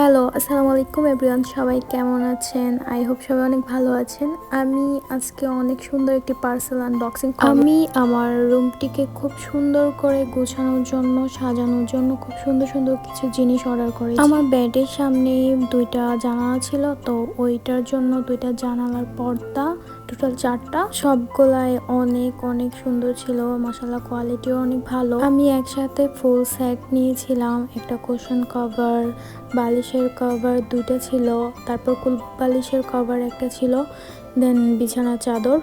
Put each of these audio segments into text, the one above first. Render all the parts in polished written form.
Hello, আসসালামু আলাইকুম everyone. সবাই কেমন আছেন? আই হোপ সবাই অনেক ভালো আছেন। আমি আজকে অনেক সুন্দর একটি পার্সেল আনবক্সিং করব। আমি আমার রুমটিকে খুব সুন্দর করে গোছানোর জন্য, সাজানোর জন্য খুব সুন্দর সুন্দর কিছু জিনিস অর্ডার করেছি। আমার বেডের সামনে দুইটা জানালা ছিল, তো ওইটার জন্য দুইটা জানালার পর্দা, টোটাল 4টা, সবগুলাই অনেক অনেক সুন্দর ছিল। মাশাআল্লাহ, কোয়ালিটিও অনেক ভালো। আমি একসাথে ফুল সেট নিয়েছিলাম। একটা কুশন কভার, বালিশের কভার দুইটা ছিল, তারপর কুল বালিশের কভার একটা ছিল, দেন বিছানার চাদর।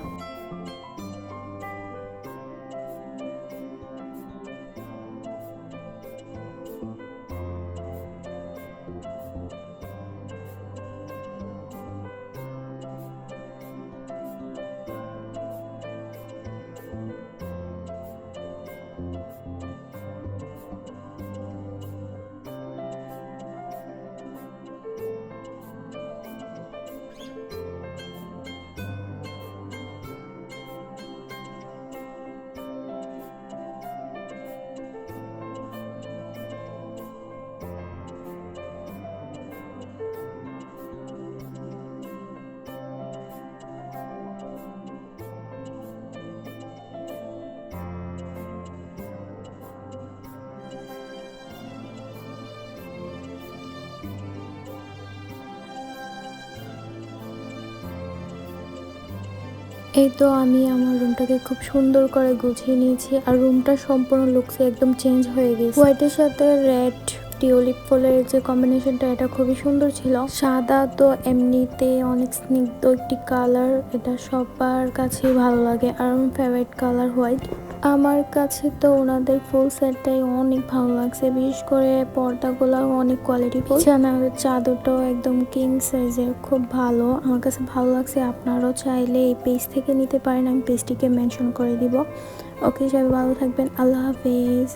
এই তো আমি আমার রুমটাকে খুব সুন্দর করে গুছিয়ে নিয়েছি, আর রুমটা সম্পূর্ণ লুকসে একদম চেঞ্জ হয়ে গেছে। হোয়াইটের সাথে রেড টিউলিপ ফুলের যে কম্বিনেশনটা, এটা খুবই সুন্দর ছিল। সাদা তো এমনিতে অনেক স্নিগ্ধ একটি কালার, এটা সবার কাছেই ভালো লাগে, আর আমার ফেভারিট কালার হোয়াইট। আমার কাছে তো ওনাদের ফুল সেটটাই অনেক ভালো লাগছে, বিশেষ করে পর্দাগুলো অনেক কোয়ালিটি ফুল। বিছানার চাদরটাও একদম কিং সাইজের, খুব ভালো, আমার কাছে ভালো লাগছে। আপনারাও চাইলে এই পেজ থেকে নিতে পারেন, আমি পেজটিকে মেনশন করে দিব। ওকে, সবাই ভালো থাকবেন, আল্লাহ হাফেজ।